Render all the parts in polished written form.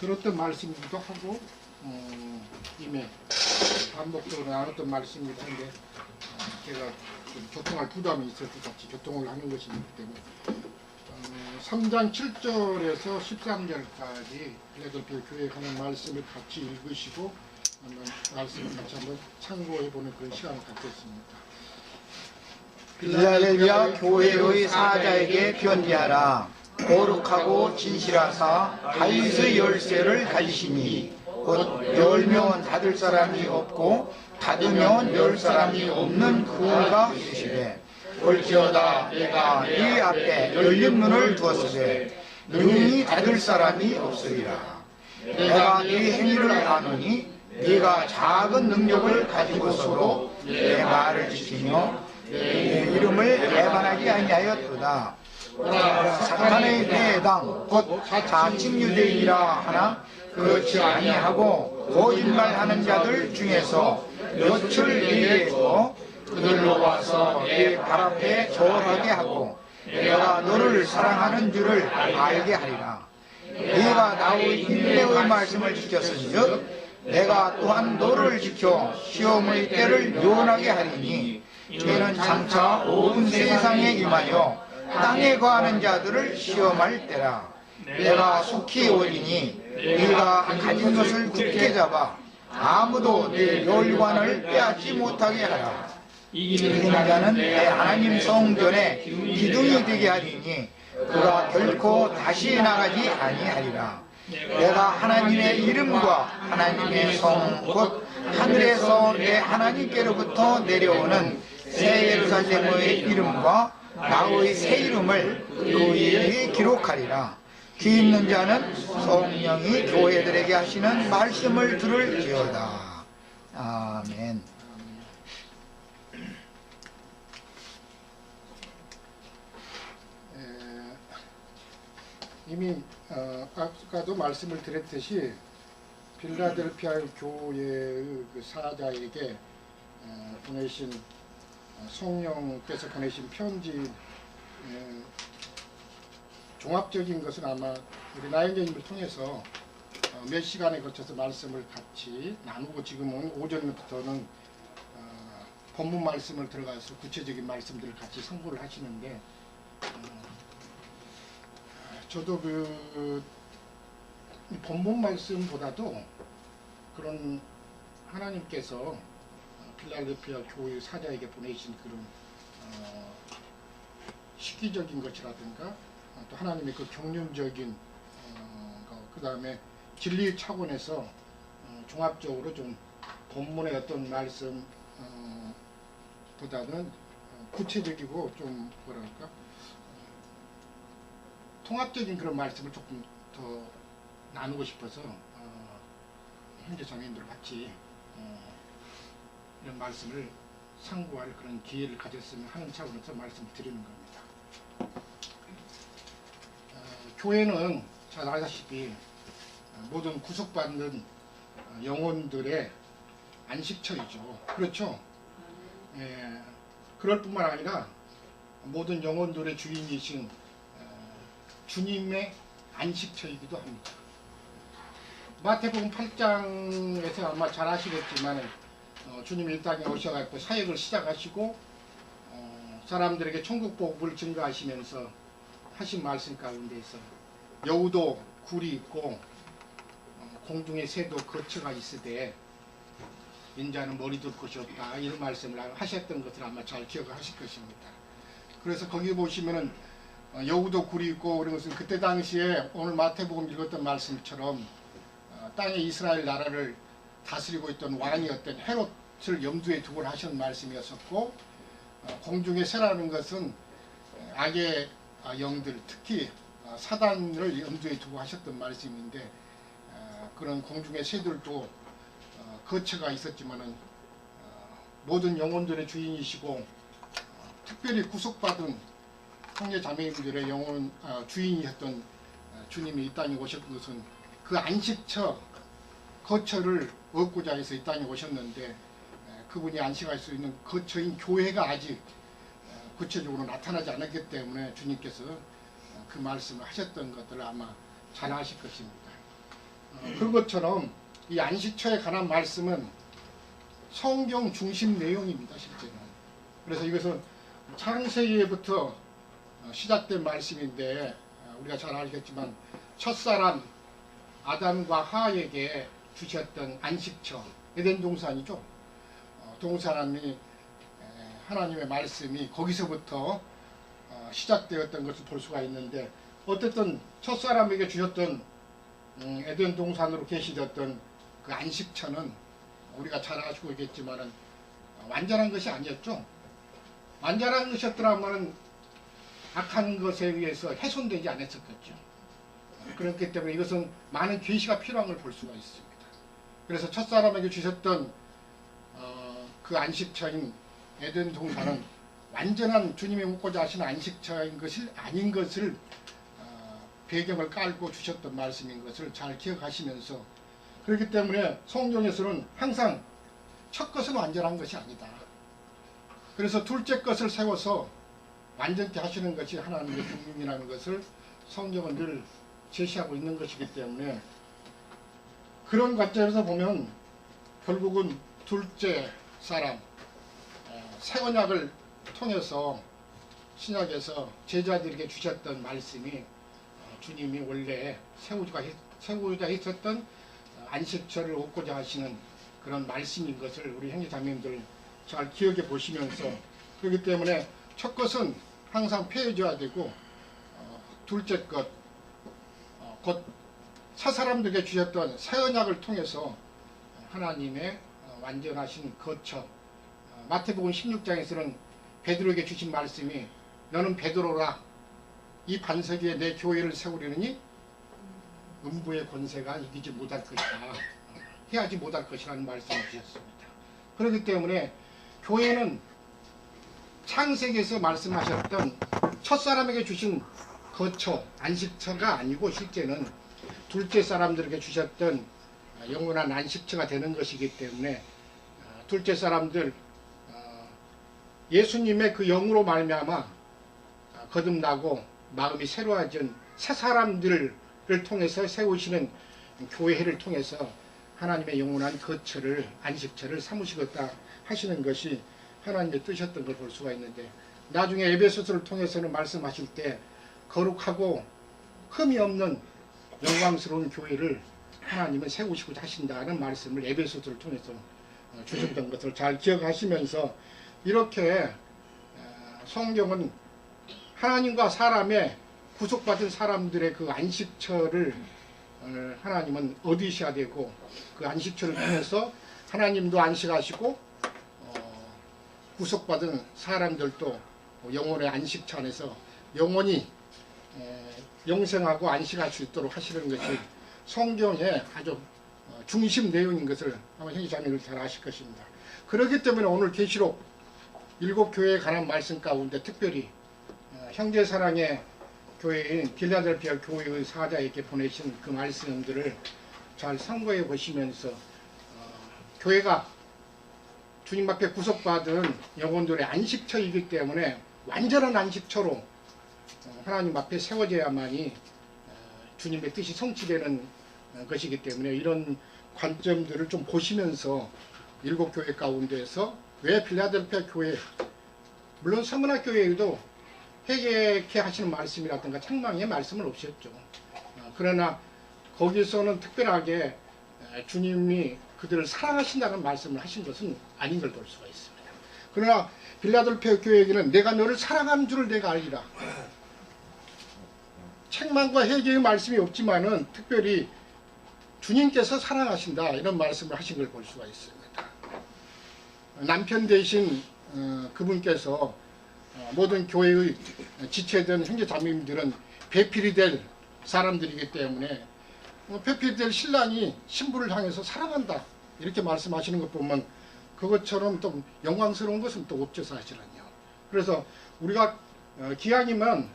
들었던 말씀이기도 하고 이미 반복적으로 나눴던 말씀이기도 한데 제가 좀 교통할 부담이 있어서 같이 교통을 하는 것이기 때문에 3장 7절에서 13절까지 필라델피아 교회에 관한 말씀을 같이 읽으시고 말씀을 같이 한번 참고해보는 그런 시간을 갖겠습니다. 필라델피아 교회의 사자에게 편지하라. 거룩하고 진실하사 다윗의 열쇠를 가지시니 곧 열면 닫을 사람이 없고 닫으면 열 사람이 없는 그가 있으시되 볼지어다 내가 네 앞에 열린 문을 두었으되 능히 닫을 사람이 없으리라. 내가 네 행위를 아노니 네가 작은 능력을 가지고서도 내 말을 지키며 내 이름을 배반하지 아니하였도다. 사탄의 대당 곧 자칭 유대인이라 하나 그렇지 아니하고 거짓말하는 자들 중에서 몇을 예비해 두어 그들로 와서 내 발 앞에 절하게 하고 내가 너를 사랑하는 줄을 알게 하리라. 네가 나의 인내의 말씀을 지켰은즉 내가 또한 너를 지켜 시험의 때를 면하게 하리니 때는 장차 온 세상에 임하여 땅에 거하는 자들을 시험할 때라. 내가 속히 오리니 네가 가진 것을 굳게 잡아 아무도 네 멸관을 빼앗지 못하게 하라. 이기는 자는 내 하나님 성전에 기둥이 되게 하리니 그가 결코 다시 나가지 아니하리라. 내가 하나님의 이름과 하나님의 성 곧 하늘에서 내 하나님께로부터 내려오는 새 예루살렘의 이름과 나의 새 이름을 그 위에 기록하리라. 귀 있는 자는 성령이 교회들에게 하시는 말씀을 들을지어다. 아멘. 이미 아까도 말씀을 드렸듯이 필라델피아 교회의 그 사자에게 보내신 성령께서 보내신 편지 종합적인 것은 아마 우리 나영재님을 통해서 몇 시간에 거쳐서 말씀을 같이 나누고 지금은 오전부터는 본문 말씀을 들어가서 구체적인 말씀들을 같이 선고를 하시는데 저도 그 본문 말씀보다도 그런 하나님께서 필라델피아 교회 사자에게 보내신 그런 시기적인 것이라든가 또 하나님의 그 경륜적인 그 다음에 진리 차원에서 종합적으로 좀 본문의 어떤 말씀 보다는 구체적이고 좀 뭐랄까 통합적인 그런 말씀을 조금 더 나누고 싶어서 현재 장애인들 같이 이런 말씀을 상고할 그런 기회를 가졌으면 하는 차원에서 말씀을 드리는 겁니다. 교회는 잘 아시다시피 모든 구속받는 영혼들의 안식처이죠. 그렇죠? 그럴 뿐만 아니라 모든 영혼들의 주인이신 주님의 안식처이기도 합니다. 마태복음 8장에서 아마 잘 아시겠지만 주님이 이 땅에 오셔서 사역을 시작하시고 사람들에게 천국 복음을 증거하시면서 하신 말씀 가운데에서 여우도 굴이 있고 공중의 새도 거처가 있으되 인자는 머리 둘 곳이 없다 이런 말씀을 하셨던 것을 아마 잘 기억하실 것입니다. 그래서 거기 보시면은 여우도 굴이 있고 그런 것은 그때 당시에 오늘 마태복음 읽었던 말씀처럼 땅에 이스라엘 나라를 다스리고 있던 왕이었던 헤롯을 염두에 두고 하신 말씀이었었고 공중의 새라는 것은 악의 영들 특히 사단을 염두에 두고 하셨던 말씀인데 그런 공중의 새들도 거처가 있었지만은 모든 영혼들의 주인이시고 특별히 구속받은 형제 자매님들의 영혼 주인이었던 주님이 이 땅에 오셨던 것은 그 안식처 거처를 얻고자 해서 이 땅에 오셨는데 그분이 안식할 수 있는 거처인 교회가 아직 구체적으로 나타나지 않았기 때문에 주님께서 그 말씀을 하셨던 것들을 아마 잘 아실 것입니다. 그런 것처럼 이 안식처에 관한 말씀은 성경 중심 내용입니다, 실제는. 그래서 이것은 창세기부터 시작된 말씀인데 우리가 잘 알겠지만 첫사람 아담과 하와에게 주셨던 안식처, 에덴 동산이죠. 동산이 하나님의 말씀이 거기서부터 시작되었던 것을 볼 수가 있는데, 어쨌든 첫사람에게 주셨던 에덴 동산으로 계시던 그 안식처는 우리가 잘 아시고 있겠지만은 완전한 것이 아니었죠. 완전한 것이었더라면 악한 것에 의해서 훼손되지 않았었겠죠. 그렇기 때문에 이것은 많은 계시가 필요한 걸 볼 수가 있습니다. 그래서 첫사람에게 주셨던 그 안식처인 에덴 동산은 완전한 주님이 묻고자 하시는 안식처인 것이 아닌 것을 배경을 깔고 주셨던 말씀인 것을 잘 기억하시면서, 그렇기 때문에 성경에서는 항상 첫 것은 완전한 것이 아니다. 그래서 둘째 것을 세워서 완전케 하시는 것이 하나님의 경륜이라는 것을 성경은 늘 제시하고 있는 것이기 때문에, 그런 관점에서 보면 결국은 둘째 사람, 새 언약을 통해서 신약에서 제자들에게 주셨던 말씀이 주님이 원래 세우고자 했었던 안식처를 얻고자 하시는 그런 말씀인 것을 우리 형제자매님들 잘 기억해 보시면서, 그렇기 때문에 첫 것은 항상 폐해져야 되고, 둘째 것, 곧 새 사람들에게 주셨던 새 언약을 통해서 하나님의 완전하신 거처, 마태복음 16장에서는 베드로에게 주신 말씀이 너는 베드로라, 이 반석 위에 내 교회를 세우려니 음부의 권세가 이기지 못할 것이다, 해하지 못할 것이라는 말씀을 주셨습니다. 그렇기 때문에 교회는 창세기에서 말씀하셨던 첫사람에게 주신 거처, 안식처가 아니고 실제는 둘째 사람들에게 주셨던 영원한 안식처가 되는 것이기 때문에, 둘째 사람들 예수님의 그 영으로 말미암아 거듭나고 마음이 새로워진 새 사람들을 통해서 세우시는 교회를 통해서 하나님의 영원한 거처를, 안식처를 삼으시겠다 하시는 것이 하나님의 뜻이었던 걸 볼 수가 있는데, 나중에 에베소서를 통해서는 말씀하실 때 거룩하고 흠이 없는 영광스러운 교회를 하나님은 세우시고자 하신다는 말씀을 에베소서를 통해서 주셨던 것을 잘 기억하시면서, 이렇게 성경은 하나님과 사람의 구속받은 사람들의 그 안식처를 하나님은 얻으셔야 되고, 그 안식처를 통해서 하나님도 안식하시고 구속받은 사람들도 영혼의 안식처 안에서 영원히 영생하고 안식할 수 있도록 하시는 것이 성경의 아주 중심 내용인 것을 아마 형제자매들 잘 아실 것입니다. 그렇기 때문에 오늘 계시록 7교회에 관한 말씀 가운데 특별히 형제사랑의 교회인 빌라델피아 교회의 사자에게 보내신 그 말씀들을 잘 참고해 보시면서, 교회가 주님 앞에 구속받은 영혼들의 안식처이기 때문에 완전한 안식처로 하나님 앞에 세워져야만이 주님의 뜻이 성취되는 것이기 때문에, 이런 관점들을 좀 보시면서 7교회 가운데에서 왜 빌라델피아 교회, 물론 서문화 교회에도 회개케 하시는 말씀이라든가 책망의 말씀은 없었죠. 그러나 거기서는 특별하게 주님이 그들을 사랑하신다는 말씀을 하신 것은 아닌 걸 볼 수가 있습니다. 그러나 빌라델피아 교회에게는 내가 너를 사랑하는 줄을 내가 알리라, 책망과 회개의 말씀이 없지만은 특별히 주님께서 사랑하신다, 이런 말씀을 하신 걸 볼 수가 있습니다. 남편 대신 그분께서 모든 교회의 지체된 형제 자매님들은 배필이 될 사람들이기 때문에 배필이 될 신랑이 신부를 향해서 사랑한다, 이렇게 말씀하시는 것 보면 그것처럼 좀 영광스러운 것은 또 없죠, 사실은요. 그래서 우리가 기왕이면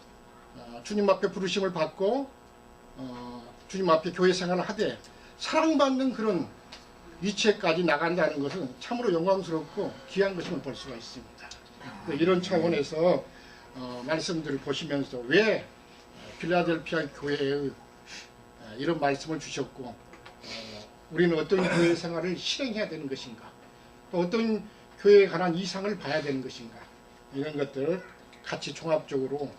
주님 앞에 부르심을 받고 주님 앞에 교회 생활을 하되 사랑받는 그런 위치에까지 나간다는 것은 참으로 영광스럽고 귀한 것임을 볼 수가 있습니다. 이런 차원에서 말씀들을 보시면서 왜 필라델피아 교회에 이런 말씀을 주셨고, 우리는 어떤 교회 생활을 실행해야 되는 것인가, 또 어떤 교회에 관한 이상을 봐야 되는 것인가, 이런 것들을 같이 종합적으로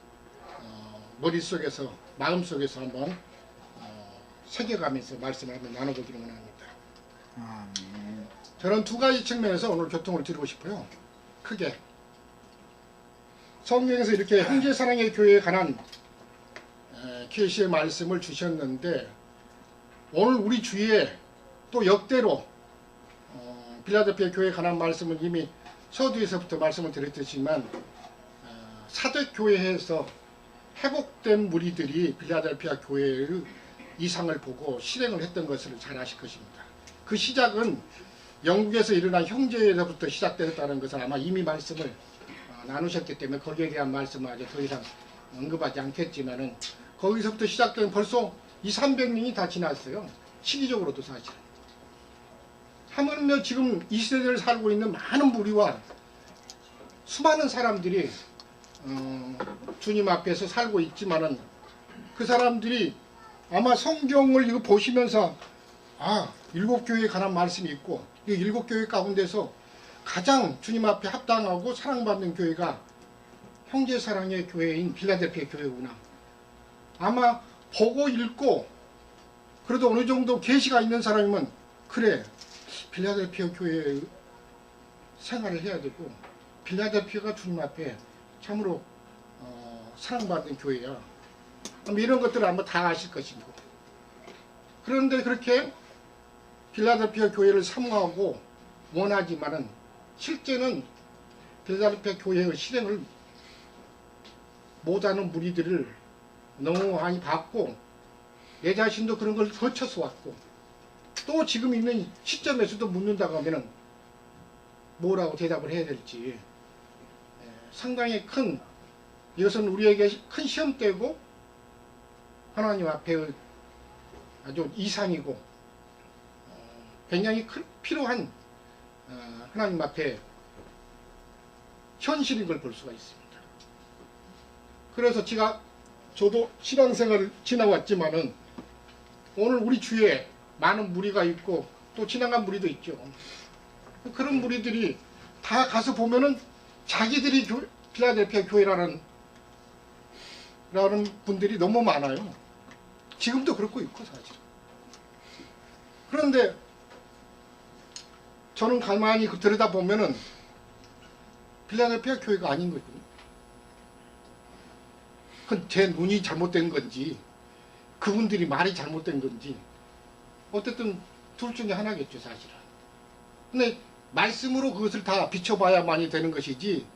머릿속에서, 마음속에서 한번 새겨가면서 말씀을 한번 나눠보기를 원합니다. 저는 두 가지 측면에서 오늘 교통을 드리고 싶어요. 크게 성경에서 이렇게 형제사랑의 교회에 관한 계시의 말씀을 주셨는데, 오늘 우리 주위에 또 역대로 빌라델피아 교회에 관한 말씀은 이미 서두에서부터 말씀을 드렸지만, 사도교회에서 회복된 무리들이 빌라델피아 교회의 이상을 보고 실행을 했던 것을 잘 아실 것입니다. 그 시작은 영국에서 일어난 형제에서부터 시작되었다는 것을 아마 이미 말씀을 나누셨기 때문에 거기에 대한 말씀은 아주 더 이상 언급하지 않겠지만은, 거기서부터 시작된 벌써 200~300년이 다 지났어요. 시기적으로도 사실. 하물며 지금 이 시대를 살고 있는 많은 무리와 수많은 사람들이 주님 앞에서 살고 있지만은, 그 사람들이 아마 성경을 이거 보시면서 일곱 교회에 관한 말씀이 있고, 이 일곱 교회 가운데서 가장 주님 앞에 합당하고 사랑받는 교회가 형제사랑의 교회인 빌라델피아 교회구나. 아마 보고 읽고 그래도 어느 정도 계시가 있는 사람이면, 그래, 빌라델피아 교회의 생활을 해야 되고 빌라델피아가 주님 앞에 참으로 사랑받는 교회야, 이런 것들을 아마 다 아실 것이고. 그런데 그렇게 빌라델피아 교회를 사모하고 원하지만은, 실제는 빌라델피아 교회의 실행을 못하는 무리들을 너무 많이 봤고, 내 자신도 그런 걸 거쳐서 왔고, 또 지금 있는 시점에서도 묻는다고 하면은 뭐라고 대답을 해야 될지 상당히 큰, 이것은 우리에게 큰 시험대고 하나님 앞에 아주 이상이고 굉장히 필요한 하나님 앞에 현실인 걸 볼 수가 있습니다. 그래서 저도 신앙생활을 지나왔지만은, 오늘 우리 주위에 많은 무리가 있고 또 지나간 무리도 있죠. 그런 무리들이 다 가서 보면은 자기들이 빌라델피아 교회라는 분들이 너무 많아요. 지금도 그렇고 있고 사실. 그런데 저는 가만히 들여다보면은 빌라델피아 교회가 아닌 거거든요. 그건 제 눈이 잘못된 건지, 그분들이 말이 잘못된 건지, 어쨌든 둘 중에 하나겠죠 사실은. 근데 말씀으로 그것을 다 비춰봐야만이 되는 것이지,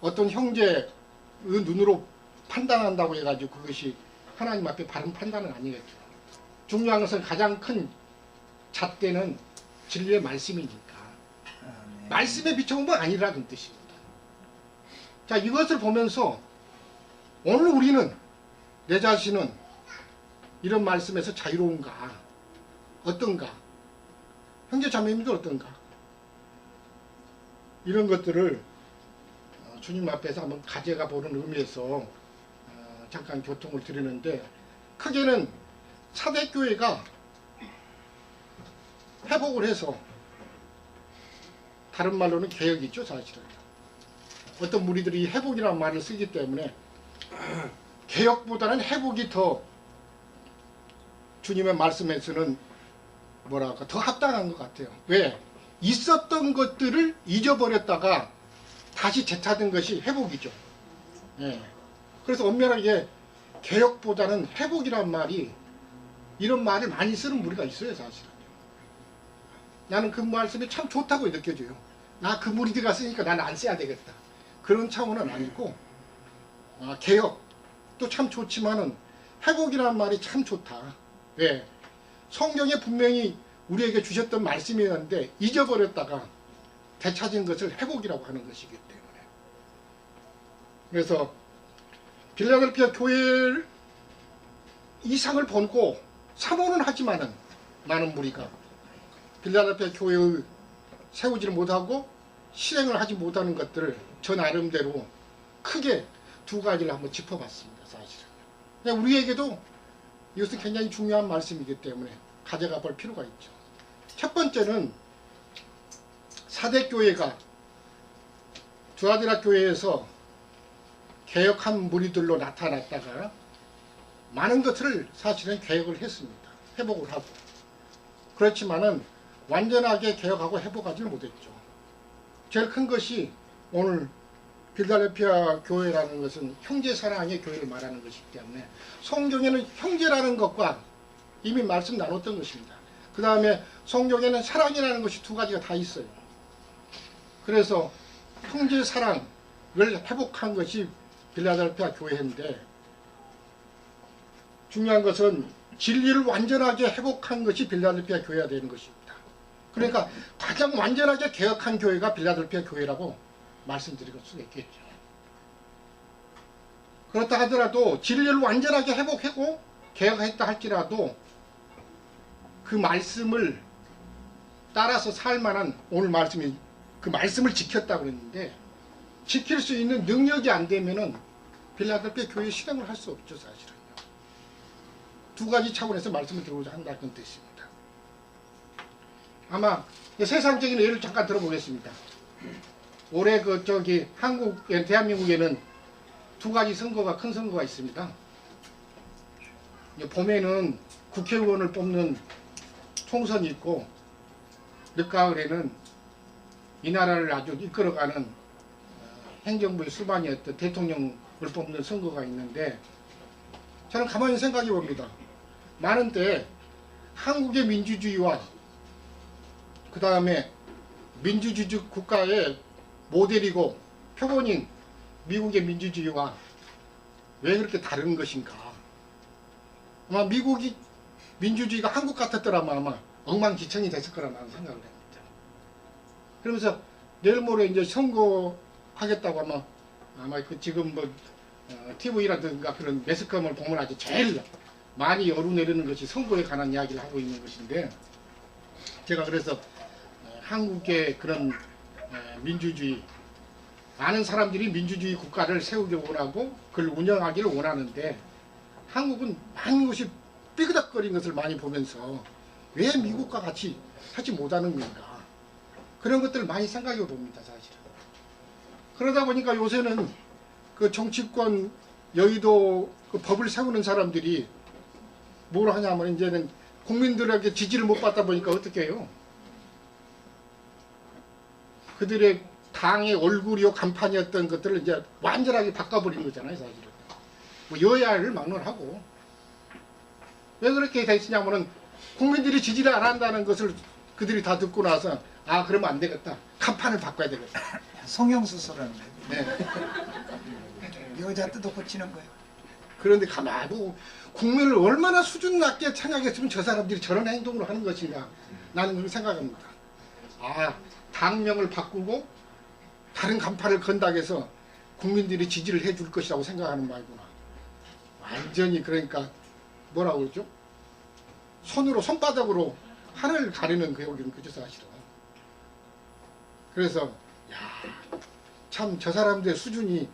어떤 형제의 눈으로 판단한다고 해가지고 그것이 하나님 앞에 바른 판단은 아니겠죠. 중요한 것은 가장 큰 잣대는 진리의 말씀이니까 말씀에 비춰보면 아니라 그 뜻입니다. 자, 이것을 보면서 오늘 우리는, 내 자신은 이런 말씀에서 자유로운가, 어떤가, 형제 자매님들 어떤가, 이런 것들을 주님 앞에서 한번 가져가 보는 의미에서 잠깐 교통을 드리는데, 크게는 사대교회가 회복을 해서, 다른 말로는 개혁이죠 사실은. 어떤 무리들이 회복이라는 말을 쓰기 때문에 개혁보다는 회복이 더 주님의 말씀에서는 뭐랄까 더 합당한 것 같아요. 왜? 있었던 것들을 잊어버렸다가 다시 되찾은 것이 회복이죠. 예. 그래서 엄밀하게 개혁보다는 회복이란 말이, 이런 말을 많이 쓰는 무리가 있어요 사실은. 나는 그 말씀이 참 좋다고 느껴져요. 나 그 무리들가 쓰니까 나는 안 써야 되겠다, 그런 차원은 아니고, 개혁도 참 좋지만은 회복이라는 말이 참 좋다. 왜? 성경에 분명히 우리에게 주셨던 말씀이었는데 잊어버렸다가 되찾은 것을 회복이라고 하는 것이기 때문에. 그래서 빌라델피아 교회 이상을 보고 사모는 하지만은, 많은 무리가 빌라델피아 교회의 세우지를 못하고 실행을 하지 못하는 것들을 저 나름대로 크게 두 가지를 한번 짚어봤습니다 사실은. 우리에게도 이것은 굉장히 중요한 말씀이기 때문에 가져가 볼 필요가 있죠. 첫 번째는 사대교회가 두아디라 교회에서 개혁한 무리들로 나타났다가 많은 것을 사실은 개혁을 했습니다. 회복을 하고. 그렇지만은 완전하게 개혁하고 회복하지는 못했죠. 제일 큰 것이 오늘 필라델피아 교회라는 것은 형제사랑의 교회를 말하는 것이기 때문에 성경에는 형제라는 것과 이미 말씀 나눴던 것입니다. 그 다음에 성경에는 사랑이라는 것이 두 가지가 다 있어요. 그래서 형제사랑을 회복한 것이 필라델피아 교회인데 중요한 것은 진리를 완전하게 회복한 것이 필라델피아 교회가 되는 것입니다. 그러니까 가장 완전하게 개혁한 교회가 필라델피아 교회라고 말씀드릴 수 있겠죠. 그렇다 하더라도 진리를 완전하게 회복하고 개혁했다 할지라도 그 말씀을 따라서 살 만한 오늘 말씀이 그 말씀을 지켰다고 그랬는데 지킬 수 있는 능력이 안 되면은 필라델피아 교회 실행을 할 수 없죠, 사실은요. 두 가지 차원에서 말씀을 드리고자 한다는 뜻입니다. 아마 세상적인 예를 잠깐 들어보겠습니다. 올해 대한민국에는 두 가지 선거가 큰 선거가 있습니다. 봄에는 국회의원을 뽑는 총선이 있고 늦가을에는 이 나라를 아주 이끌어가는 행정부의 수반이었던 대통령을 뽑는 선거가 있는데 저는 가만히 생각해 봅니다. 많은 때 한국의 민주주의와 그 다음에 민주주의 국가의 모델이고 표본인 미국의 민주주의와 왜 그렇게 다른 것인가. 아마 미국이 민주주의가 한국 같았더라면 아마 엉망진창이 됐을 거라는 생각을 합니다. 그러면서 내일 모레 이제 선거하겠다고 아마 지금 TV라든가 그런 매스컴을 보면 아주 제일 많이 오르내리는 것이 선거에 관한 이야기를 하고 있는 것인데 제가 그래서 한국의 그런 민주주의 많은 사람들이 민주주의 국가를 세우기 원하고 그걸 운영하기를 원하는데 한국은 많은 것이 삐그덕거린 것을 많이 보면서 왜 미국과 같이 하지 못하는 건가 그런 것들을 많이 생각해 봅니다. 사실은. 그러다 보니까 요새는 그 정치권 여의도 그 법을 세우는 사람들이 뭘 하냐면 이제는 국민들에게 지지를 못 받다 보니까 어떻게 해요? 그들의 당의 얼굴이요 간판이었던 것들을 이제 완전하게 바꿔버린 거잖아요, 사실은. 뭐 여야를 막론하고. 왜 그렇게 됐으냐면은 국민들이 지지를 안 한다는 것을 그들이 다 듣고 나서 아 그러면 안 되겠다. 간판을 바꿔야 되겠다. 성형수술하는 거예요. 네. 여자 뜯어 고치는 거예요. 그런데 가만히 보고 국민을 얼마나 수준 낮게 생각했으면 저 사람들이 저런 행동을 하는 것인가 나는 그렇게 생각합니다. 아 당명을 바꾸고 다른 간판을 건다고 해서 국민들이 지지를 해줄 것이라고 생각하는 말이구나. 완전히 그러니까 뭐라고 그러죠? 손바닥으로 하늘을 가리는 여기는 그죠 사실은. 그래서 참 저 사람들의 수준이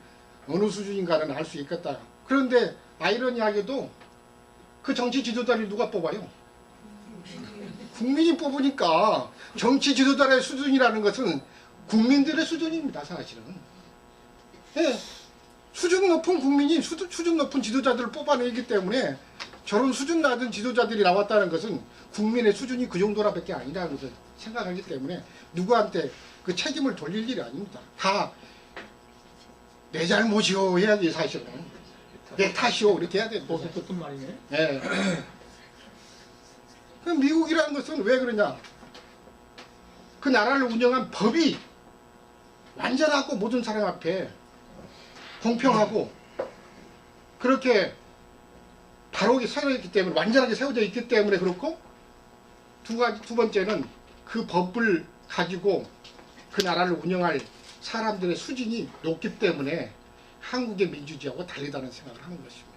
어느 수준인가는 알 수 있겠다. 그런데 아이러니하게도 그 정치 지도자를 누가 뽑아요? 국민이 뽑으니까 정치 지도자의 수준이라는 것은 국민들의 수준입니다. 사실은. 예, 수준 높은 국민이 수준 높은 지도자들을 뽑아내기 때문에 저런 수준 낮은 지도자들이 나왔다는 것은 국민의 수준이 그 정도라밖에 아니라는 것을 생각하기 때문에 누구한테 그 책임을 돌릴 일이 아닙니다. 다 내 잘못이요 해야지 사실은. 내 탓이요 이렇게 해야 돼요. 어떤 말이네? 예. 그럼 미국이라는 것은 왜 그러냐? 그 나라를 운영한 법이 완전하고 모든 사람 앞에 공평하고 그렇게 바로 세워져 있기 때문에 완전하게 세워져 있기 때문에 그렇고 두 번째는 그 법을 가지고 그 나라를 운영할 사람들의 수준이 높기 때문에 한국의 민주주의하고 다르다는 생각을 하는 것입니다.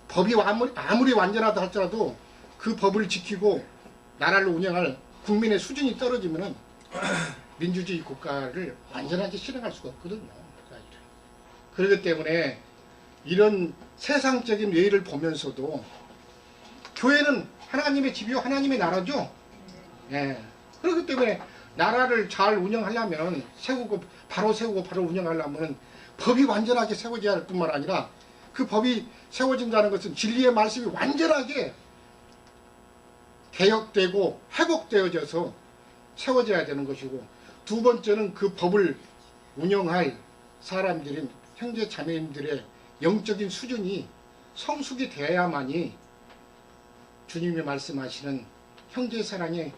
법이 아무리 완전하다 할지라도 그 법을 지키고 나라를 운영할 국민의 수준이 떨어지면은 민주주의 국가를 완전하게 실행할 수가 없거든요. 그렇기 때문에 이런 세상적인 예의를 보면서도 교회는 하나님의 집이요 하나님의 나라죠. 예. 그렇기 때문에 나라를 잘 운영하려면 바로 세우고 바로 운영하려면 법이 완전하게 세워져야 할 뿐만 아니라 그 법이 세워진다는 것은 진리의 말씀이 완전하게 개혁되고 회복되어져서 세워져야 되는 것이고, 두 번째는 그 법을 운영할 사람들인 형제 자매님들의 영적인 수준이 성숙이 되어야만이 주님이 말씀하시는 형제 사랑의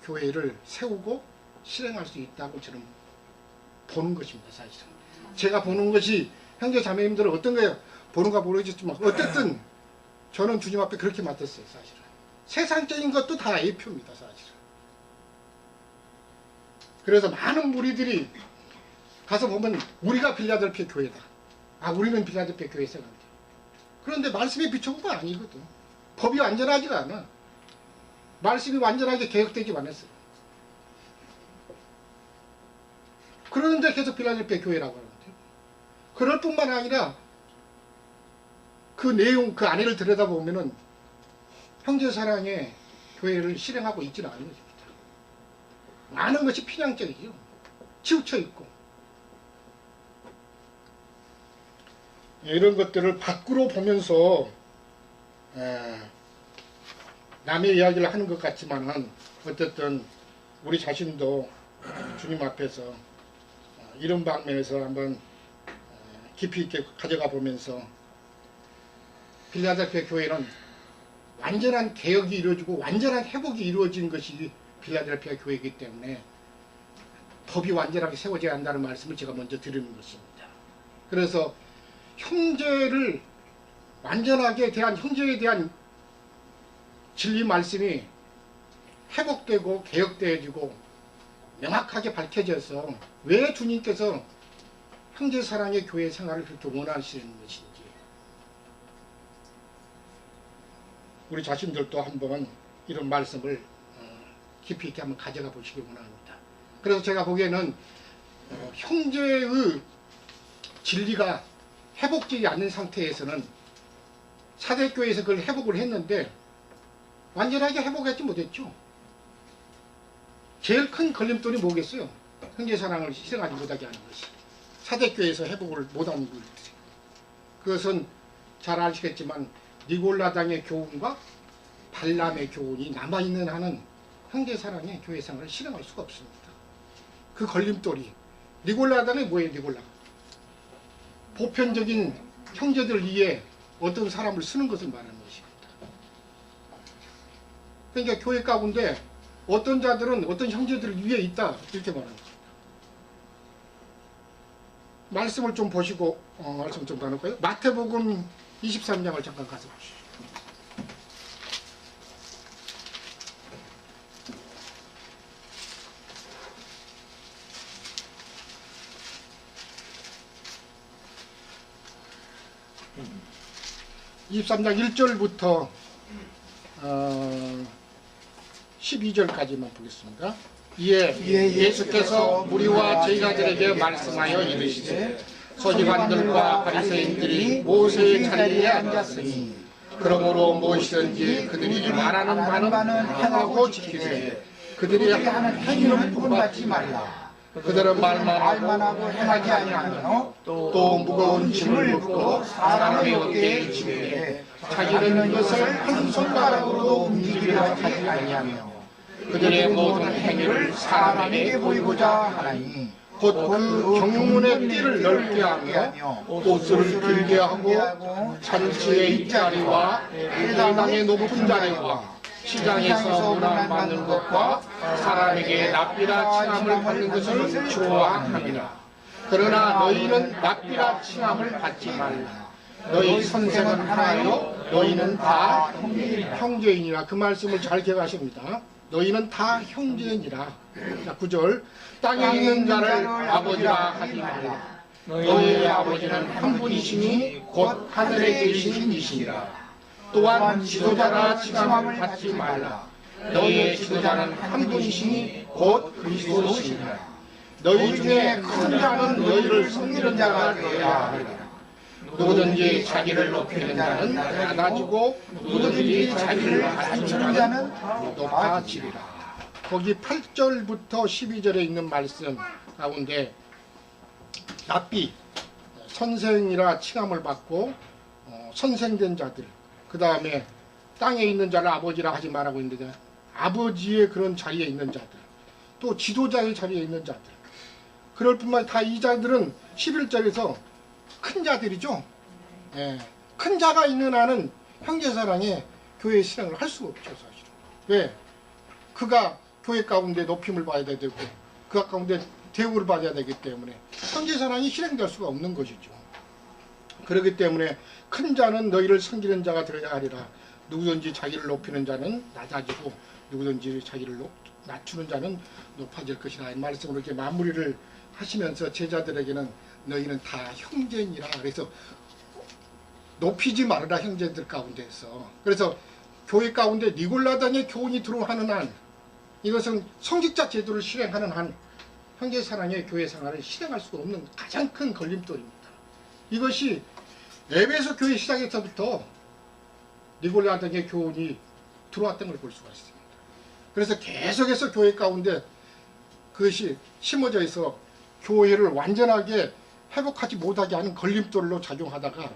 교회를 세우고 실행할 수 있다고 저는 보는 것입니다. 사실은 제가 보는 것이 형제 자매님들은 어떤 거예요? 보는가 모르겠지만 어쨌든 저는 주님 앞에 그렇게 맡았어요. 사실은 세상적인 것도 다 A표입니다. 사실은. 그래서 많은 무리들이 가서 보면 우리가 빌라델피아 교회다. 아, 우리는 빌라델피아 교회 생각합니다. 그런데 말씀에 비춰보면 아니거든. 법이 완전하지가 않아. 말씀이 완전하게 개혁되지 않았어요. 그런데 계속 빌라델피아 교회라고 하는데, 그럴 뿐만 아니라 그 내용, 그 안에를 들여다보면은 형제사랑의 교회를 실행하고 있지는 않은 것입니다. 많은 것이 편향적이죠. 치우쳐 있고. 이런 것들을 밖으로 보면서 남의 이야기를 하는 것 같지만은 어쨌든 우리 자신도 주님 앞에서 이런 방면에서 한번 깊이 있게 가져가 보면서 빌라델피아 교회는 완전한 개혁이 이루어지고 완전한 회복이 이루어진 것이 빌라델피아 교회이기 때문에 법이 완전하게 세워져야 한다는 말씀을 제가 먼저 드리는 것입니다. 그래서 형제를 완전하게 대한 형제에 대한 진리 말씀이 회복되고 개혁되어지고 명확하게 밝혀져서 왜 주님께서 형제 사랑의 교회 생활을 그렇게 원하시는 것인지 우리 자신들도 한번 이런 말씀을 깊이 있게 한번 가져가 보시기 원합니다. 그래서 제가 보기에는 형제의 진리가 회복되지 않는 상태에서는 사대교회에서 그걸 회복을 했는데 완전하게 회복하지 못했죠. 제일 큰 걸림돌이 뭐겠어요? 형제사랑을 실행하지 못하게 하는 것이. 사대교회에서 회복을 못하는 것이. 그것은 잘 아시겠지만 니골라당의 교훈과 발람의 교훈이 남아있는 한은 형제사랑의 교회생활을 실행할 수가 없습니다. 그 걸림돌이. 니골라당이 뭐예요? 니골라. 보편적인 형제들 위에 어떤 사람을 쓰는 것을 말하는 것입니다. 그러니까 교회 가운데 어떤 자들은 어떤 형제들 위에 있다 이렇게 말하는 겁니다. 말씀을 좀 보시고 말씀 좀 나눌까요? 마태복음 23장을 잠깐 가서 보시죠. (23장) 1절부터 12절까지만 보겠습니다. 이에 예수께서 무리와 제자들에게 말씀하여 이르시되 서기관들과 바리새인들이 모세의 자리에 앉았으니 그러므로 무엇이든지 그들이 말하는 바는 행하고 지키되 그들이 하는 행위는 본받지 말라. 그들은 말만 하고 행하지 아니하며 또 무거운 짐을 묻고 사람의 어깨에 지우되 자기는 이것을 한 손가락으로도 움직이려 하지 아니하며 그들의 모든 행위를 사람에게 보이고자 하나니 곧 그 경문의 띠를 넓게 하며 옷을 길게 하고 잔치의 입자리와 회당의 높은 자리와 시장에서 문안 받는 것과 사람에게 납비라 칭함을 받는 것을 좋아하느니라. 그러나 너희는 납비라 칭함을 받지 말라. 너희 선생은 하나요 너희는 다 형제이니라. 그 말씀을 잘 기억하십니다. 너희는 다 형제이니라. 자, 9절. 땅에 있는 자를 아버지라 하지 말라. 너희의 아버지는 한 분이시니 곧 하늘에 계신 이시니라. 또한 지도자라 칭함을 받지 말라. 너희의 지도자는 한 분이시니 곧 그리스도시니라. 너희 중에 큰 자는 너희를 섬기는 자가 되어야 하리라. 누구든지 자기를 높이는 자는 낮아지고 누구든지 자기를 낮추는 자는 높아지리라. 거기 8절부터 12절에 있는 말씀 가운데 랍비, 선생이라 칭함을 받고 선생된 자들, 그 다음에 땅에 있는 자를 아버지라 하지 말라고 했는데 아버지의 그런 자리에 있는 자들, 또 지도자의 자리에 있는 자들, 그럴 뿐만 다 이 자들은 11절에서 큰 자들이죠. 예, 큰 자가 있는 한은 형제사랑에 교회 실행을 할 수가 없죠, 사실은. 왜? 그가 교회 가운데 높임을 받아야 되고 그 가운데 대우를 받아야 되기 때문에 형제사랑이 실행될 수가 없는 것이죠. 그렇기 때문에 큰 자는 너희를 섬기는 자가 되어야 하리라. 누구든지 자기를 높이는 자는 낮아지고 누구든지 자기를 낮추는 자는 높아질 것이라. 이 말씀으로 이렇게 마무리를 하시면서 제자들에게는 너희는 다 형제니라. 그래서 높이지 말아라, 형제들 가운데서. 그래서 교회 가운데 니골라당의 교훈이 들어오는 한, 이것은 성직자 제도를 실행하는 한 형제사랑의 교회 생활을 실행할 수가 없는 가장 큰 걸림돌입니다. 이것이 에베소 교회 시작에서부터 니골라당의 교훈이 들어왔던 걸 볼 수가 있습니다. 그래서 계속해서 교회 가운데 그것이 심어져 있어 교회를 완전하게 회복하지 못하게 하는 걸림돌로 작용하다가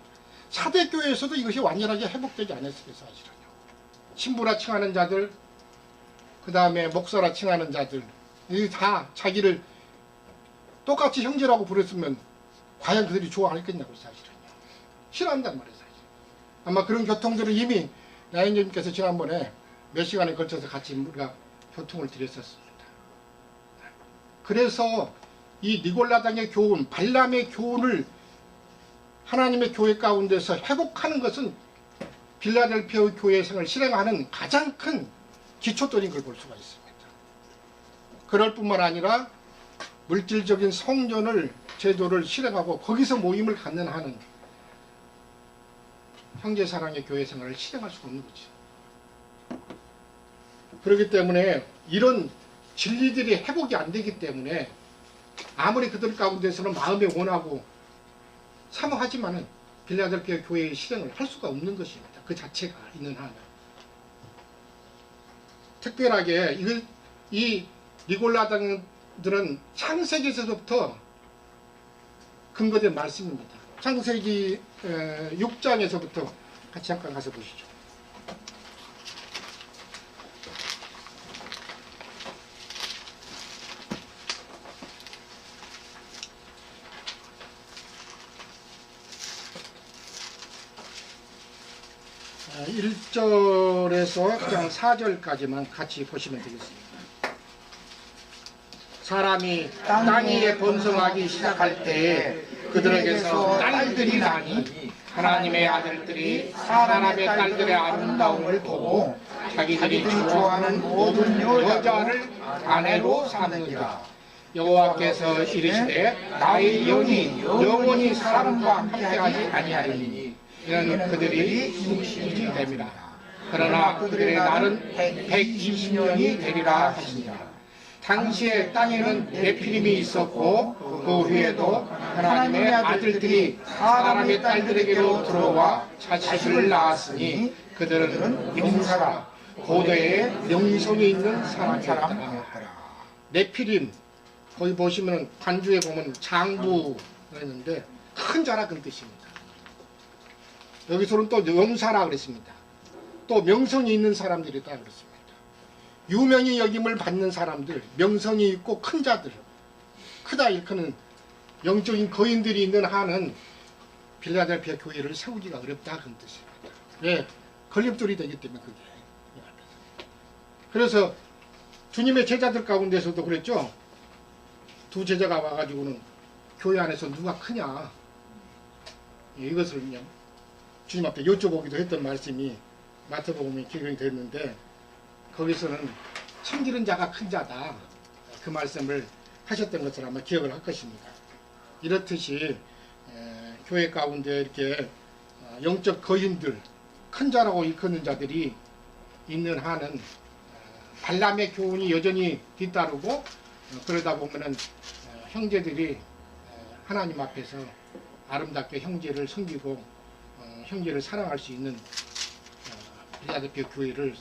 사대교회에서도 이것이 완전하게 회복되지 않았어요, 사실은요. 신부라 칭하는 자들, 그 다음에 목사라 칭하는 자들, 이 다 자기를 똑같이 형제라고 부르면 과연 그들이 좋아하겠냐고, 사실은요. 싫어한단 말이에요, 사실. 아마 그런 교통들을 이미 나인님께서 지난번에 몇 시간에 걸쳐서 같이 우리가 교통을 드렸었습니다. 그래서 이 니골라당의 교훈, 발람의 교훈을 하나님의 교회 가운데서 회복하는 것은 빌라델피아 교회 생을 실행하는 가장 큰 기초돌인 걸 볼 수가 있습니다. 그럴 뿐만 아니라 물질적인 성전을 제도를 실행하고 거기서 모임을 갖는 한은 형제사랑의 교회 생활을 실행할 수가 없는 거죠. 그렇기 때문에 이런 진리들이 회복이 안 되기 때문에 아무리 그들 가운데서는 마음에 원하고 사모하지만은 빌라델피아 교회의 실행을 할 수가 없는 것입니다. 그 자체가 있는 한은. 특별하게 이 니골라당들은 창세기에서부터 근거된 말씀입니다. 창세기 6장에서부터 같이 잠깐 가서 보시죠. 자, 1절에서 그냥 4절까지만 같이 보시면 되겠습니다. 사람이 땅 위에 번성하기 시작할 때에 그들에게서 딸들이 나니 하나님의 아들들이 사람의 딸들의 아름다움을 보고 자기들이 좋아하는 모든 여자를 아내로 삼느니라. 여호와께서 이르시되 나의 영이 영원히 사람과 함께하지 아니하리니 이는 그들이 육신이 됨이라. 그러나 그들의 날은 120년이 되리라 하시니라. 당시에 땅에는 네피림이 있었고 그 후에도 하나님의 아들들이 사람의 딸들에게로 들어와 자식을 낳았으니 그들은 용사라 고대에 명성이 있는 사람이었더라. 네피림 거기 보시면 관주에 보면 장부 했는데 큰 자라 그런 뜻입니다. 여기서는 또 용사라 그랬습니다. 또 명성이 있는 사람들이다 그랬습니다. 유명히 여김을 받는 사람들, 명성이 있고 큰 자들, 크다 일컫는 영적인 거인들이 있는 한은 빌라델피아 교회를 세우기가 어렵다 그런 뜻입니다. 왜? 걸림돌이 되기 때문에 그게. 그래서 주님의 제자들 가운데서도 그랬죠. 두 제자가 와가지고는 교회 안에서 누가 크냐 이것을 그냥 주님 앞에 여쭤보기도 했던 말씀이 마태복음에 기록이 됐는데 거기서는 섬기는 자가 큰 자다 그 말씀을 하셨던 것을 아마 기억을 할 것입니다. 이렇듯이 교회 가운데 이렇게 영적 거인들 큰 자라고 일컫는 자들이 있는 한은 발람의 교훈이 여전히 뒤따르고 그러다 보면은 형제들이 하나님 앞에서 아름답게 형제를 섬기고 형제를 사랑할 수 있는 빌라델피아 교회를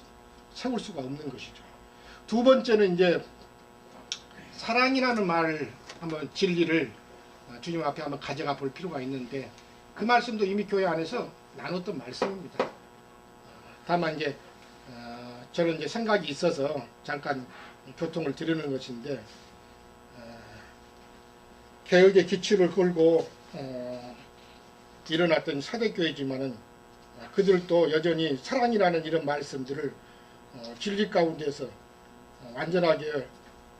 세울 수가 없는 것이죠. 두 번째는 이제 사랑이라는 말을 한번 진리를 주님 앞에 한번 가져가 볼 필요가 있는데 그 말씀도 이미 교회 안에서 나눴던 말씀입니다. 다만 이제 저는 이제 생각이 있어서 잠깐 교통을 드리는 것인데 개혁의 기치를 걸고 일어났던 사대교회지만은 그들도 여전히 사랑이라는 이런 말씀들을 진리 가운데서 완전하게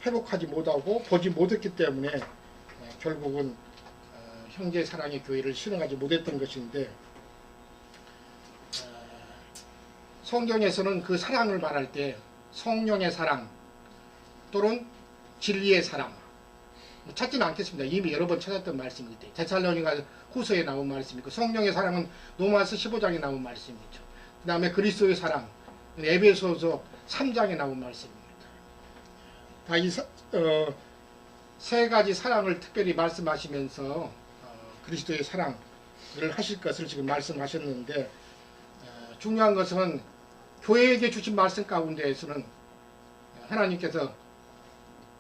회복하지 못하고 보지 못했기 때문에 결국은 형제 사랑의 교회를 실행하지 못했던 것인데 성경에서는 그 사랑을 말할 때 성령의 사랑 또는 진리의 사랑 찾지는 않겠습니다. 이미 여러 번 찾았던 말씀이기 때문에 데살로니가 후서에 나온 말씀이고 성령의 사랑은 로마서 15장에 나온 말씀이죠. 그 다음에 그리스도의 사랑 에베소서 3장에 나온 말씀입니다. 다 이 세 가지 사랑을 특별히 말씀하시면서 그리스도의 사랑을 하실 것을 지금 말씀하셨는데 중요한 것은 교회에게 주신 말씀 가운데에서는 하나님께서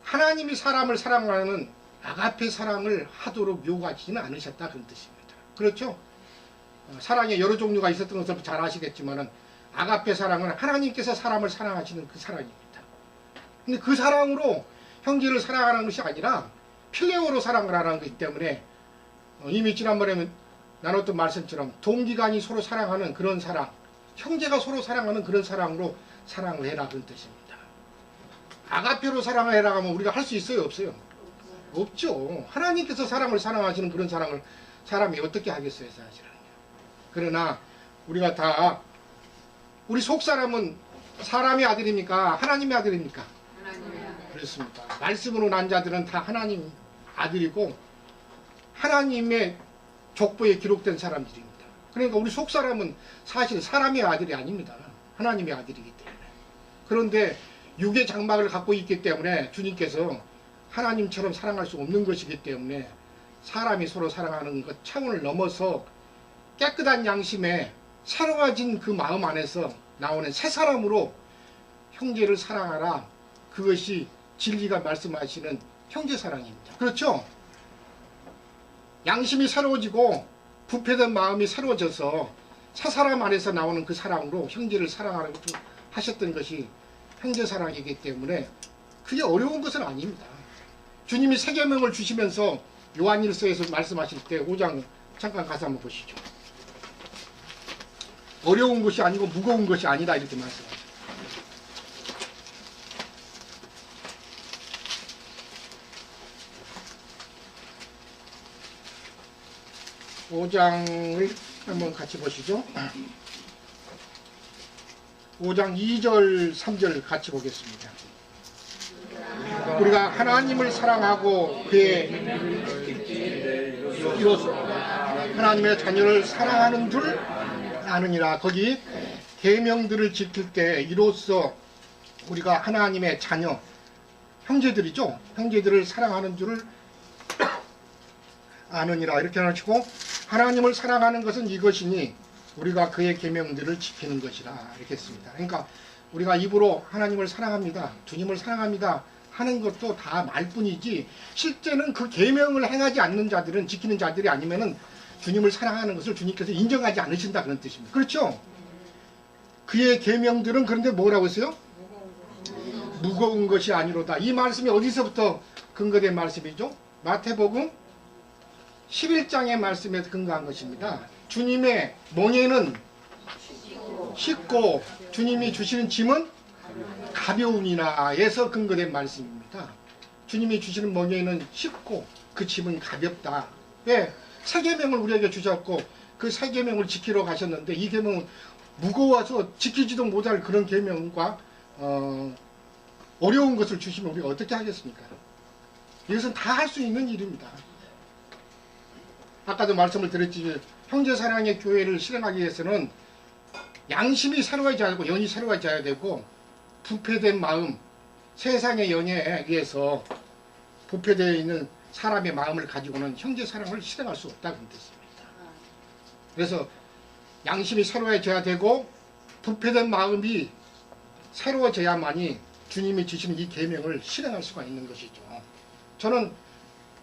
하나님이 사람을 사랑하는 아가페 사랑을 하도록 요구하지는 않으셨다 그런 뜻입니다. 그렇죠? 사랑에 여러 종류가 있었던 것을 잘 아시겠지만은 아가페 사랑은 하나님께서 사람을 사랑하시는 그 사랑입니다. 근데 그 사랑으로 형제를 사랑하는 것이 아니라 필레오로 사랑을 하는 것이기 때문에 이미 지난번에 나눴던 말씀처럼 동기간이 서로 사랑하는 그런 사랑, 형제가 서로 사랑하는 그런 사랑으로 사랑을 해라 그런 뜻입니다. 아가페로 사랑을 해라 하면 우리가 할 수 있어요? 없어요? 없죠. 하나님께서 사람을 사랑하시는 그런 사랑을 사람이 어떻게 하겠어요 사실은. 그러나 우리가 다 우리 속사람은 사람의 아들입니까? 하나님의 아들입니까? 그렇습니다. 말씀으로 난 자들은 다 하나님 아들이고 하나님의 족보에 기록된 사람들입니다. 그러니까 우리 속사람은 사실 사람의 아들이 아닙니다. 하나님의 아들이기 때문에. 그런데 육의 장막을 갖고 있기 때문에 주님께서 하나님처럼 사랑할 수 없는 것이기 때문에 사람이 서로 사랑하는 것 차원을 넘어서 깨끗한 양심에 새로워진 그 마음 안에서 나오는 새 사람으로 형제를 사랑하라. 그것이 진리가 말씀하시는 형제 사랑입니다. 그렇죠? 양심이 새로워지고 부패된 마음이 새로워져서 새 사람 안에서 나오는 그 사랑으로 형제를 사랑하라고 하셨던 것이 형제 사랑이기 때문에 그게 어려운 것은 아닙니다. 주님이 세 계명을 주시면서 요한일서에서 말씀하실 때 5장 잠깐 가서 한번 보시죠. 어려운 것이 아니고 무거운 것이 아니다 이렇게 말씀하십니다. 5장을 한번 같이 보시죠. 5장 2절 3절 같이 보겠습니다. 우리가 하나님을 사랑하고 그의 이로써 하나님의 자녀를 사랑하는 줄 아느니라. 거기 계명들을 지킬 때 이로써 우리가 하나님의 자녀 형제들이죠. 형제들을 사랑하는 줄을 아느니라 이렇게 하시고 하나님을 사랑하는 것은 이것이니 우리가 그의 계명들을 지키는 것이라 이렇게 했습니다. 그러니까 우리가 입으로 하나님을 사랑합니다. 주님을 사랑합니다. 하는 것도 다 말뿐이지 실제는 그 계명을 행하지 않는 자들은 지키는 자들이 아니면은 주님을 사랑하는 것을 주님께서 인정하지 않으신다 그런 뜻입니다. 그렇죠? 그의 계명들은 그런데 뭐라고 했어요? 무거운 것이 아니로다. 이 말씀이 어디서부터 근거된 말씀이죠? 마태복음 11장의 말씀에 근거한 것입니다. 주님의 멍에는 쉽고 주님이 주시는 짐은 가벼움이나에서 근거된 말씀입니다. 주님이 주시는 멍에는 쉽고 그 짐은 가볍다. 왜? 세 계명을 우리에게 주셨고 그 세 계명을 지키러 가셨는데 이 계명은 무거워서 지키지도 못할 그런 계명과 어려운 것을 주시면 우리가 어떻게 하겠습니까? 이것은 다 할 수 있는 일입니다. 아까도 말씀을 드렸지 형제 사랑의 교회를 실행하기 위해서는 양심이 새로워져야 되고 영이 새로워져야 되고 부패된 마음 세상의 영에 의해서 부패되어 있는 사람의 마음을 가지고는 형제 사랑을 실행할 수 없다는 뜻입니다. 그래서 양심이 새로워져야 되고 부패된 마음이 새로워져야만이 주님이 주시는 이 계명을 실행할 수가 있는 것이죠. 저는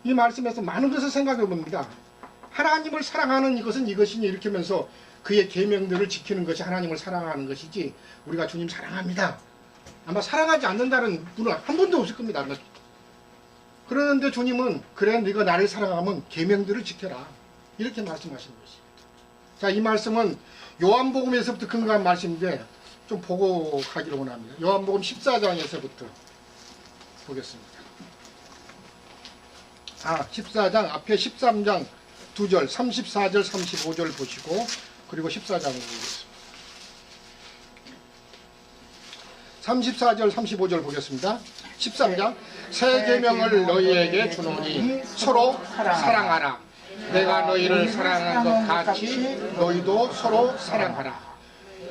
이 말씀에서 많은 것을 생각해 봅니다. 하나님을 사랑하는 이것은 이것이니 이렇게 하면서 그의 계명들을 지키는 것이 하나님을 사랑하는 것이지, 우리가 주님 사랑합니다, 아마 사랑하지 않는다는 분은 한 분도 없을 겁니다. 그러는데 주님은 그래 네가 나를 사랑하면 계명들을 지켜라 이렇게 말씀하시는 것입니다. 자, 이 말씀은 요한복음에서부터 근거한 말씀인데 좀 보고 가기로 원합니다. 요한복음 14장에서부터 보겠습니다. 14장 앞에 13장 2절 34절 35절 보시고 그리고 14장을 보겠습니다. 34절 35절 보겠습니다. 13장 새 계명을 너희에게 주노니 서로 사랑하라. 내가 너희를 사랑한 것 같이 너희도 서로 사랑하라.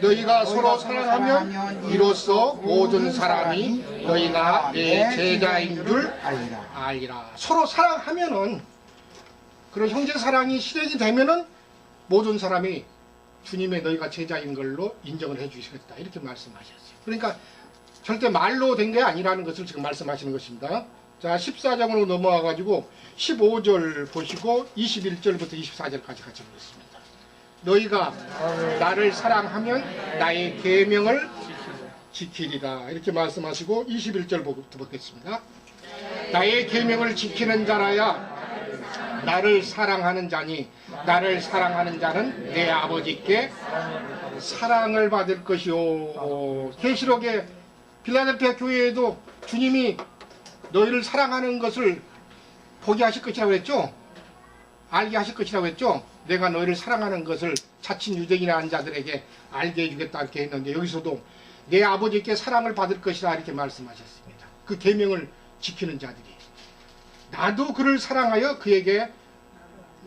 너희가 서로 사랑하면 이로써 모든 사람이 너희가 내 제자인 줄 알리라. 서로 사랑하면은, 그런 형제 사랑이 실행이 되면은 모든 사람이 주님의 너희가 제자인 걸로 인정을 해 주시겠다 이렇게 말씀하셨어요. 그러니까 절대 말로 된 게 아니라는 것을 지금 말씀하시는 것입니다. 자, 14장으로 넘어와 가지고 15절 보시고 21절부터 24절까지 같이 보겠습니다. 너희가 나를 사랑하면 나의 계명을 지키리라 이렇게 말씀하시고 21절부터 보겠습니다. 나의 계명을 지키는 자라야 나를 사랑하는 자니 나를 사랑하는 자는 내 아버지께 사랑을 받을 것이요. 계시록의 필라델피아 교회에도 주님이 너희를 사랑하는 것을 보게 하실 것이라고 했죠. 알게 하실 것이라고 했죠. 내가 너희를 사랑하는 것을 자칭 유대인이라는 자들에게 알게 해주겠다 이렇게 했는데, 여기서도 내 아버지께 사랑을 받을 것이라 이렇게 말씀하셨습니다. 그 계명을 지키는 자들이 나도 그를 사랑하여 그에게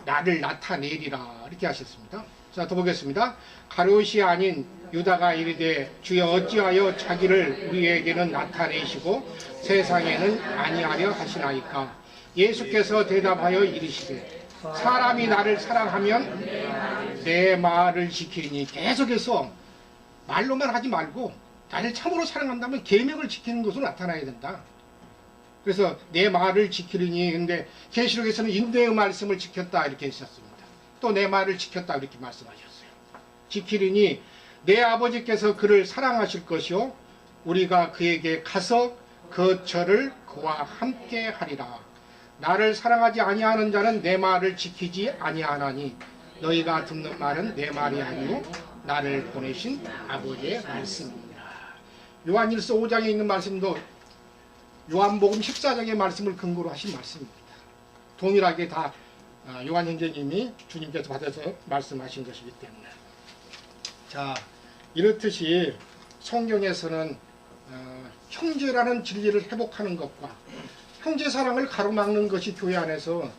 나를 나타내리라 이렇게 하셨습니다. 자, 더 보겠습니다. 가룟이 아닌 유다가 이르되 주여 어찌하여 자기를 우리에게는 나타내시고 세상에는 아니하려 하시나이까. 예수께서 대답하여 이르시되 사람이 나를 사랑하면 내 말을 지키리니. 계속해서 말로만 하지 말고 나를 참으로 사랑한다면 계명을 지키는 것으로 나타나야 된다. 그래서 내 말을 지키리니, 근데 계시록에서는 인내의 말씀을 지켰다 이렇게 했었습니다. 또 내 말을 지켰다 이렇게 말씀하셨어요. 지키리니 내 아버지께서 그를 사랑하실 것이요 우리가 그에게 가서 그 절을 그와 함께 하리라. 나를 사랑하지 아니하는 자는 내 말을 지키지 아니하나니 너희가 듣는 말은 내 말이 아니요 나를 보내신 아버지의 말씀이니라. 요한일서 5장에 있는 말씀도 요한복음 14장의 말씀을 근거로 하신 말씀입니다. 동일하게 다 요한 형제님이 주님께서 받아서 말씀하신 것이기 때문에. 자, 이렇듯이 성경에서는 형제라는 진리를 회복하는 것과 형제 사랑을 가로막는 것이 교회 안에서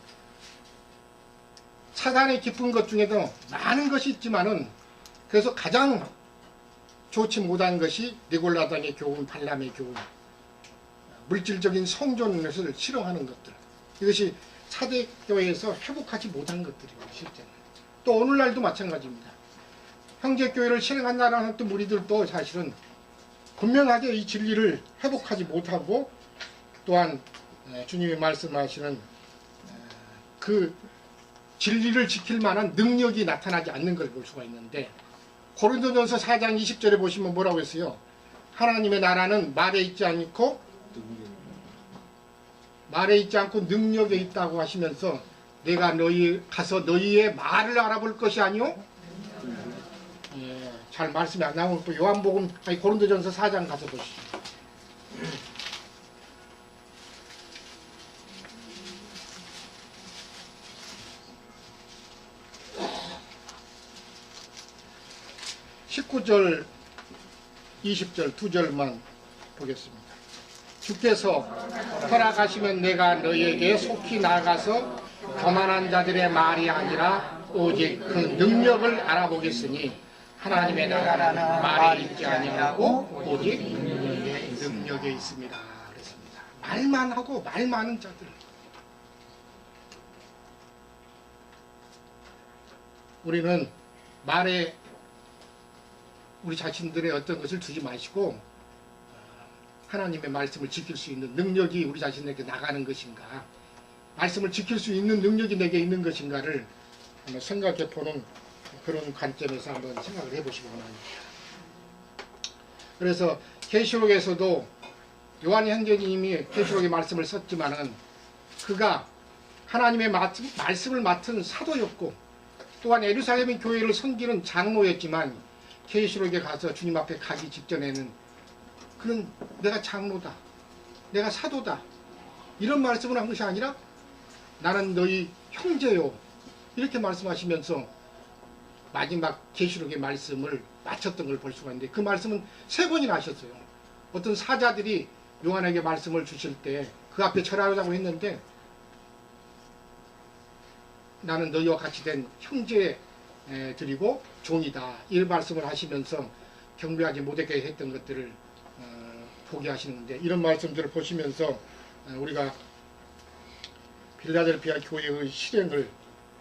사단의 깊은 것 중에도 많은 것이 있지만은, 그래서 가장 좋지 못한 것이 니골라당의 교훈, 발람의 교훈, 물질적인 성존을 실현하는 것들, 이것이 사대교회에서 회복하지 못한 것들이에요. 실제는 또 오늘날도 마찬가지입니다. 형제교회를 실행한다는 또 무리들도 사실은 분명하게 이 진리를 회복하지 못하고, 또한 주님이 말씀하시는 그 진리를 지킬 만한 능력이 나타나지 않는 걸 볼 수가 있는데, 고린도전서 4장 20절에 보시면 뭐라고 했어요? 하나님의 나라는 말에 있지 않고 능력에 있다고 하시면서 내가 너희 가서 너희의 말을 알아볼 것이 아니요. 잘 말씀이 안 나오고 요한복음 고린도전서 4장 가서 보시죠. (19절) 20절 두 절만 보겠습니다. 주께서 허락하시면 내가 너희에게 속히 나가서 교만한 자들의 말이 아니라 오직 그 능력을 알아보겠으니 하나님의 나라는 말에 있지 아니하고 오직 능력에 있습니다. 그랬습니다. 말만 하고 말 많은 자들, 우리는 말에 우리 자신들의 어떤 것을 두지 마시고 하나님의 말씀을 지킬 수 있는 능력이 우리 자신에게 나가는 것인가, 말씀을 지킬 수 있는 능력이 내게 있는 것인가를 한번 생각해 보는 그런 관점에서 한번 생각을 해보시기 원합니다. 그래서 계시록에서도 요한 형제님이 계시록의 말씀을 썼지만은 그가 하나님의 말씀을 맡은 사도였고 또한 예루살렘의 교회를 섬기는 장로였지만 계시록에 가서 주님 앞에 가기 직전에는 그는 내가 장로다, 내가 사도다 이런 말씀을 한 것이 아니라 나는 너희 형제요 이렇게 말씀하시면서 마지막 계시록의 말씀을 마쳤던 걸 볼 수가 있는데 그 말씀은 3번이나 하셨어요. 어떤 사자들이 요한에게 말씀을 주실 때 그 앞에 절하자고 했는데 나는 너희와 같이 된 형제들이고 종이다 이 말씀을 하시면서 경배하지 못하게 했던 것들을 보게 하시는데, 이런 말씀들을 보시면서 우리가 필라델피아 교회의 실행을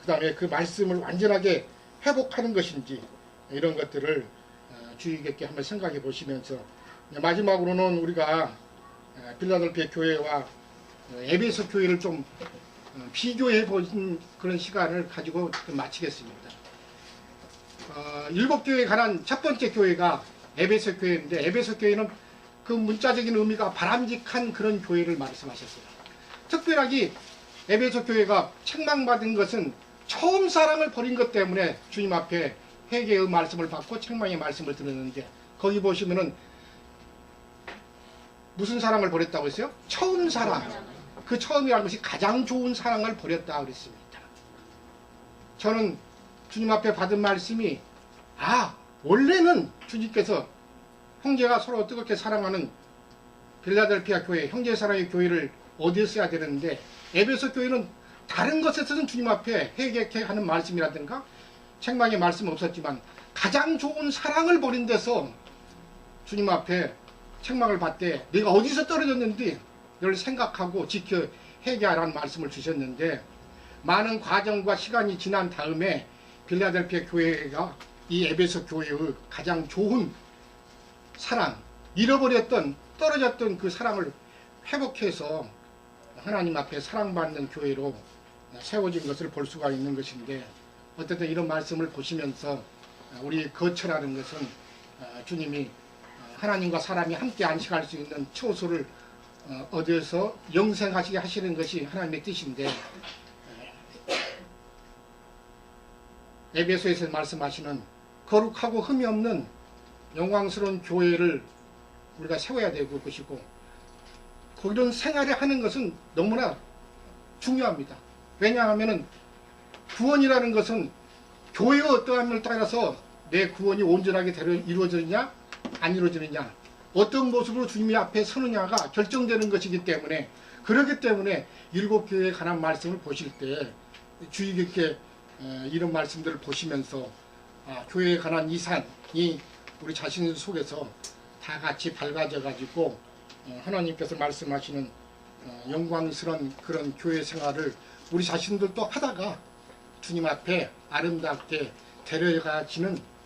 그 다음에 그 말씀을 완전하게 회복하는 것인지 이런 것들을 주의 깊게 한번 생각해 보시면서 마지막으로는 우리가 필라델피아 교회와 에베소 교회를 좀 비교해 보는 그런 시간을 가지고 좀 마치겠습니다. 7교회에 관한 첫 번째 교회가 에베소 교회인데 에베소 교회는 그 문자적인 의미가 바람직한 그런 교회를 말씀하셨어요. 특별하게 에베소 교회가 책망받은 것은 처음 사랑을 버린 것 때문에 주님 앞에 회개의 말씀을 받고 책망의 말씀을 들었는데 거기 보시면은 무슨 사랑을 버렸다고 했어요? 처음 사랑. 그 처음이라는 것이 가장 좋은 사랑을 버렸다 그랬습니다. 저는 주님 앞에 받은 말씀이 원래는 주님께서 형제가 서로 뜨겁게 사랑하는 필라델피아 교회, 형제 사랑의 교회를 어디에 써야 되는데 에베소 교회는 다른 것에서는 주님 앞에 회개케 하는 말씀이라든가 책망의 말씀은 없었지만 가장 좋은 사랑을 버린 데서 주님 앞에 책망을 받되 내가 어디서 떨어졌는지 늘 생각하고 지켜 회개하라는 말씀을 주셨는데, 많은 과정과 시간이 지난 다음에 필라델피아 교회가 이 에베소 교회의 가장 좋은 사랑, 잃어버렸던 떨어졌던 그 사랑을 회복해서 하나님 앞에 사랑받는 교회로 세워진 것을 볼 수가 있는 것인데, 어쨌든 이런 말씀을 보시면서 우리 거처라는 것은 주님이 하나님과 사람이 함께 안식할 수 있는 처소를 얻어서 영생하시게 하시는 것이 하나님의 뜻인데, 에베소에서 말씀하시는 거룩하고 흠이 없는 영광스러운 교회를 우리가 세워야 되고 것이고, 그런 생활을 하는 것은 너무나 중요합니다. 왜냐하면 구원이라는 것은 교회의 어떠함을 따라서 내 구원이 온전하게 이루어지느냐 안 이루어지느냐, 어떤 모습으로 주님 앞에 서느냐가 결정되는 것이기 때문에, 그렇기 때문에 7교회에 관한 말씀을 보실 때 주의 깊게 이런 말씀들을 보시면서 교회에 관한 이 산이 우리 자신 속에서 다 같이 밝아져 가지고 하나님께서 말씀하시는 영광스러운 그런 교회 생활을 우리 자신들도 하다가 주님 앞에 아름답게 데려가지는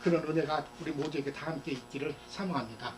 그런 은혜가 우리 모두에게 다 함께 있기를 사모합니다.